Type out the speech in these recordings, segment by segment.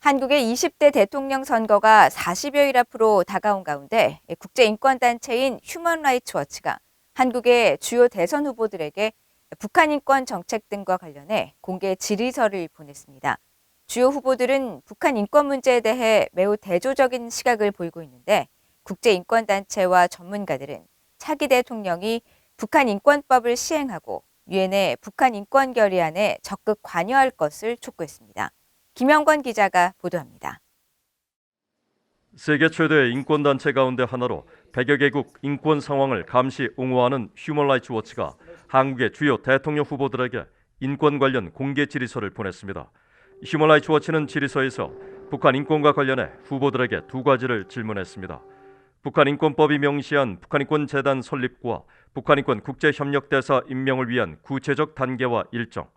한국의 20대 대통령 선거가 40여일 앞으로 다가온 가운데 국제인권단체인 휴먼 라이츠 워치가 한국의 주요 대선 후보들에게 북한 인권 정책 등과 관련해 공개 질의서를 보냈습니다. 주요 후보들은 북한 인권 문제에 대해 매우 대조적인 시각을 보이고 있는데 국제인권단체와 전문가들은 차기 대통령이 북한 인권법을 시행하고 유엔의 북한 인권 결의안에 적극 관여할 것을 촉구했습니다. 김영권 기자가 보도합니다. 세계 최대의 인권단체 가운데 하나로 100여 개국 인권 상황을 감시 옹호하는 휴먼 라이츠 워치가 한국의 주요 대통령 후보들에게 인권 관련 공개 질의서를 보냈습니다. 휴먼 라이츠 워치는 질의서에서 북한 인권과 관련해 후보들에게 두 가지를 질문했습니다. 북한 인권법이 명시한 북한인권재단 설립과 북한인권 국제협력대사 임명을 위한 구체적 단계와 일정,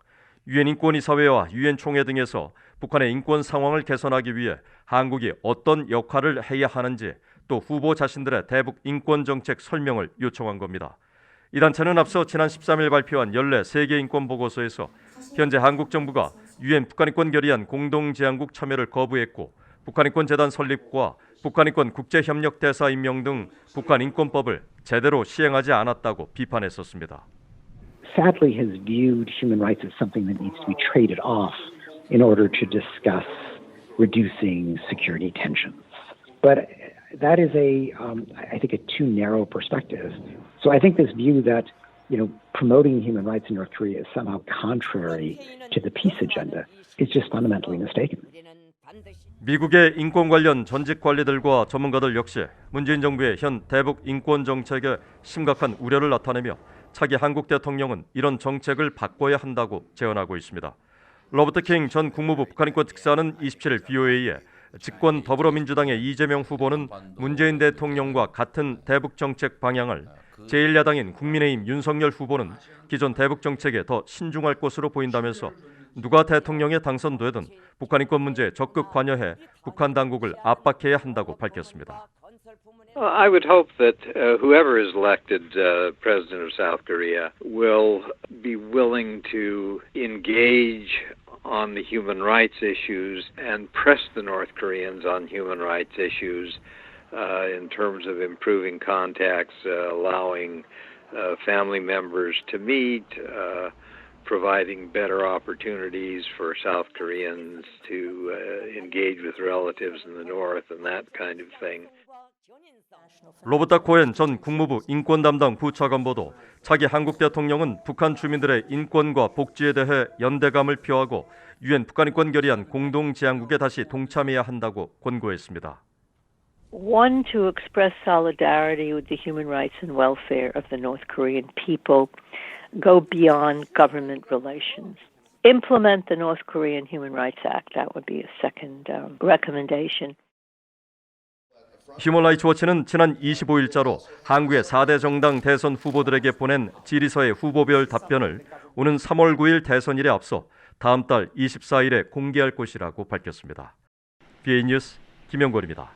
유엔 인권이사회와 유엔 총회 등에서 북한의 인권 상황을 개선하기 위해 한국이 어떤 역할을 해야 하는지 또 후보 자신들의 대북 인권 정책 설명을 요청한 겁니다. 이 단체는 앞서 지난 13일 발표한 연례 세계 인권 보고서에서 현재 한국 정부가 유엔 북한인권 결의안 공동제안국 참여를 거부했고 북한인권재단 설립과 북한인권 국제협력대사 임명 등 북한인권법을 제대로 시행하지 않았다고 비판했었습니다. Sadly has viewed human rights as something that needs to be traded off in order to discuss reducing security tensions. But that is I think a too narrow perspective. So I think this view that, promoting human rights in North Korea is somehow contrary to the peace agenda is just fundamentally mistaken. 미국의 인권 관련 전직 관리들과 전문가들 역시 문재인 정부의 현 대북 인권 정책에 심각한 우려를 나타내며 차기 한국 대통령은 이런 정책을 바꿔야 한다고 제언하고 있습니다. 로버트 킹 전 국무부 북한인권 특사는 27일 BOA에 집권 더불어민주당의 이재명 후보는 문재인 대통령과 같은 대북 정책 방향을, 제1야당인 국민의힘 윤석열 후보는 기존 대북 정책에 더 신중할 것으로 보인다면서 누가 대통령에 당선되든 북한 인권 문제에 적극 관여해 북한 당국을 압박해야 한다고 밝혔습니다. I would hope that whoever is elected president of South Korea will be willing to engage on the human rights issues and press the North Koreans on human rights issues in terms of improving contacts, allowing family members to meet, providing better opportunities for South Koreans to engage with relatives in the North and that kind of thing. 로버트 코엔 전 국무부 인권 담당 부차관보도 차기 한국 대통령은 북한 주민들의 인권과 복지에 대해 연대감을 표하고 유엔 북한인권 결의안 공동제안국에 다시 동참해야 한다고 권고했습니다. One, to express solidarity with the human rights and welfare of the North Korean people, go beyond government relations. Implement the North Korean Human Rights Act. That would be a second recommendation. 휴먼 라이츠 워치는 지난 25일자로 한국의 4대 정당 대선 후보들에게 보낸 질의서의 후보별 답변을 오는 3월 9일 대선일에 앞서 다음 달 24일에 공개할 것이라고 밝혔습니다. BA 뉴스 김영권입니다.